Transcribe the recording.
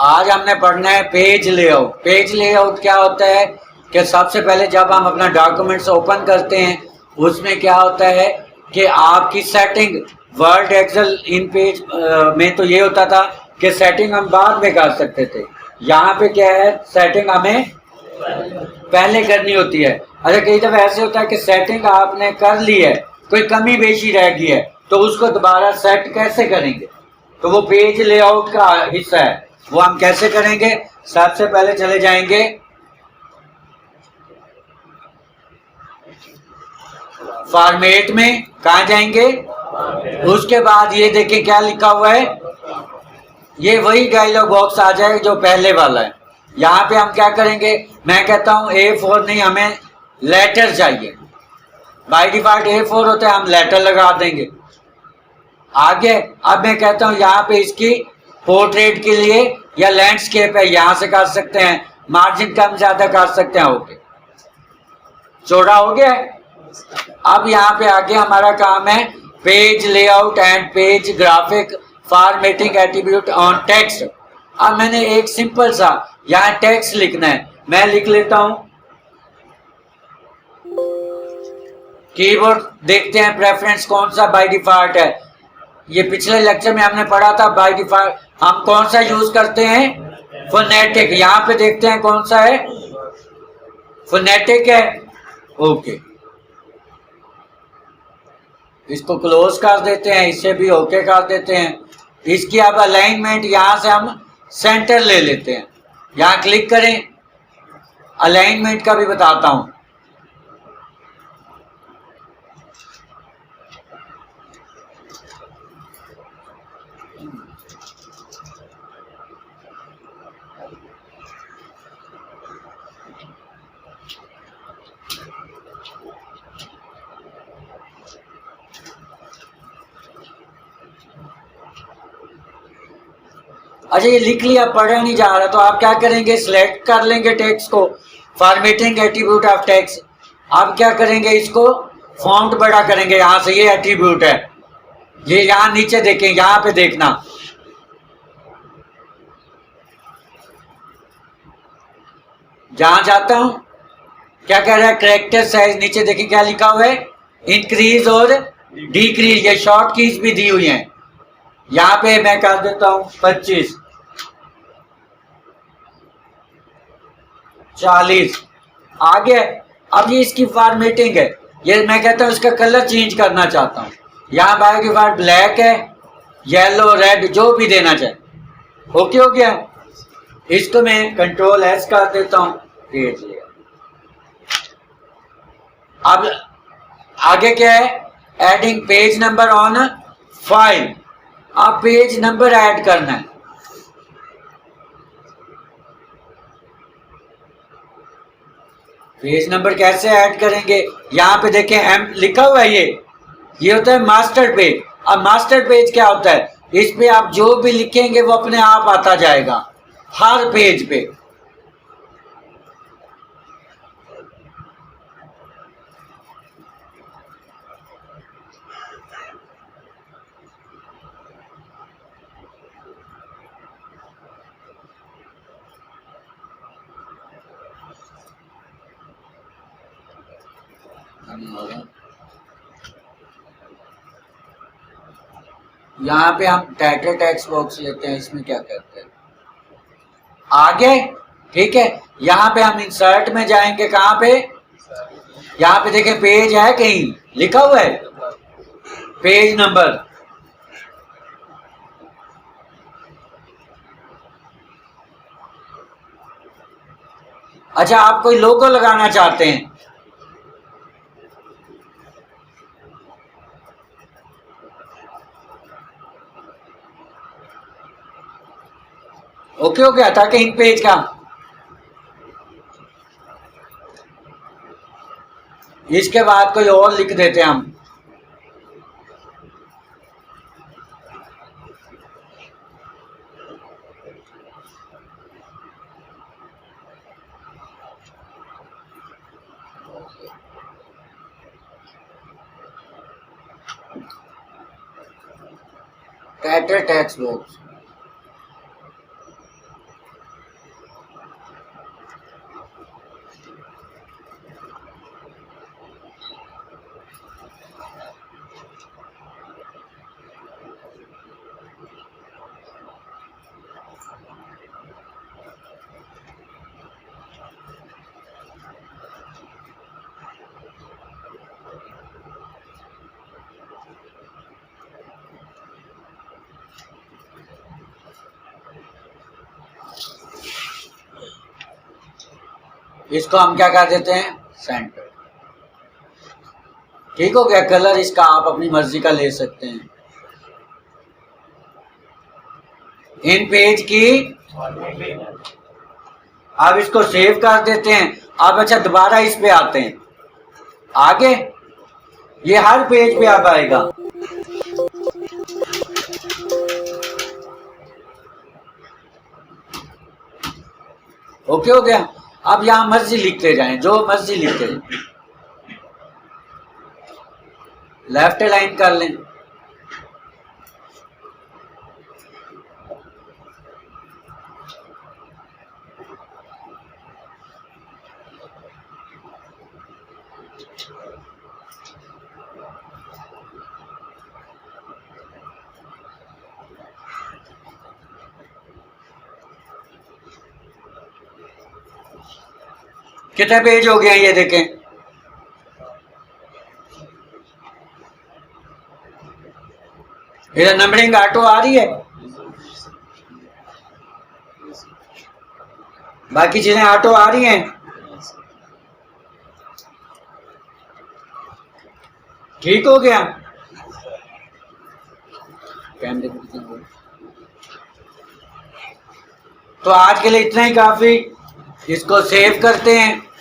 आज हमने पढ़ना है पेज लेआउट। पेज लेआउट क्या होता है कि सबसे पहले जब हम अपना डॉक्यूमेंट्स ओपन करते हैं उसमें क्या होता है कि आपकी सेटिंग वर्ड एक्सेल इन पेज में तो ये होता था कि सेटिंग हम बाद में कर सकते थे। यहाँ पे क्या है, सेटिंग हमें पहले करनी होती है। अच्छा, कई दफा ऐसे होता है कि सेटिंग आपने कर ली है, कोई कमी बेशी रह गई है, तो उसको दोबारा सेट कैसे करेंगे? तो वो पेज लेआउट का हिस्सा है, वो हम कैसे करेंगे? सबसे पहले चले जाएंगे फॉर्मेट में। कहा जाएंगे? उसके बाद ये देखें क्या लिखा हुआ है, ये वही डायलॉग बॉक्स आ जाएगा जो पहले वाला है। यहाँ पे हम क्या करेंगे, मैं कहता हूँ A4 नहीं, हमें लेटर चाहिए। बाय डिफॉल्ट A4 होता है, हम लेटर लगा देंगे। आगे अब मैं कहता हूँ यहाँ पे इसकी पोर्ट्रेट के लिए या लैंडस्केप है, यहाँ से कर सकते हैं, मार्जिन कम ज्यादा कर सकते हैं। ओके, चौड़ा हो गया। अब यहाँ पे आगे हमारा काम है page layout and page graphic formatting attribute on text. अब मैंने एक सिंपल सा यहाँ टेक्स्ट लिखना है, मैं लिख लेता हूं। कीबोर्ड देखते हैं प्रेफरेंस कौन सा बाय डिफॉल्ट है। ये पिछले लेक्चर में हमने पढ़ा था, बाय डिफॉल्ट हम कौन सा यूज करते हैं, फोनेटिक। यहाँ पे देखते हैं कौन सा है, फोनेटिक है। ओके, इसको क्लोज कर देते हैं, इसे भी ओके कर देते हैं। इसकी अब अलाइनमेंट यहां से हम सेंटर ले लेते हैं, यहां क्लिक करें। अलाइनमेंट का भी बताता हूं। अच्छा, ये लिख लिया, पढ़ा नहीं जा रहा, तो आप क्या करेंगे, सिलेक्ट कर लेंगे टेक्स्ट को, फॉर्मेटिंग एट्रीब्यूट ऑफ टेक्स्ट। आप क्या करेंगे, इसको फॉन्ट बड़ा करेंगे, यहां से ये एट्रीब्यूट है, ये यहां नीचे देखें, यहां पे देखना, जहां जाता हूं क्या कह रहा है, कैरेक्टर साइज नीचे देखिए क्या लिखा हुआ है, इंक्रीज और डिक्रीज। ये शॉर्ट कीज भी दी हुई हैं। यहां पे मैं कर देता हूं 25, 40। आगे अब ये इसकी फॉर्मेटिंग है, ये मैं कहता हूं इसका कलर चेंज करना चाहता हूं। यहां बाय डिफॉल्ट ब्लैक है, येलो, रेड, जो भी देना चाहे। ओके हो गया। इसको मैं कंट्रोल एस कर देता हूं, पेज लिया। अब आगे क्या है, adding page number on file. आप पेज नंबर ऐड करना है। पेज नंबर कैसे ऐड करेंगे, यहां पे देखें एम लिखा हुआ है, ये होता है मास्टर पेज। अब मास्टर पेज क्या होता है, इस पे आप जो भी लिखेंगे वो अपने आप आता जाएगा हर पेज पे। यहाँ पे हम टाइटल टेक्स्ट बॉक्स लेते हैं, इसमें क्या करते हैं आगे, ठीक है। यहाँ पे हम इंसर्ट में जाएंगे, कहाँ पे, यहाँ पे देखें पेज है, कहीं लिखा हुआ है पेज नंबर। अच्छा, आप कोई लोगो लगाना चाहते हैं, ओके हो गया, ताकि इन पेज का इसके बाद कोई और लिख देते हैं हम। टाइटल टेक्स्ट बॉक्स, इसको हम क्या कर देते हैं, सेंटर। ठीक हो गया। कलर इसका आप अपनी मर्जी का ले सकते हैं। इन पेज की, अब इसको सेव कर देते हैं। अब अच्छा दोबारा इस पे आते हैं, आगे ये हर पेज पे अब आएगा। ओके हो गया। अब यहां मर्जी लिखते जाएं, जो मर्जी लिखते जाएं। लेफ्ट लाइन कर लें। कितने पेज हो गए ये देखें। इधर नंबरिंग ऑटो आ रही है, बाकी चीजें ऑटो आ रही हैं। ठीक हो गया। कैमरे तो आज के लिए इतना ही काफी। इसको सेव करते हैं।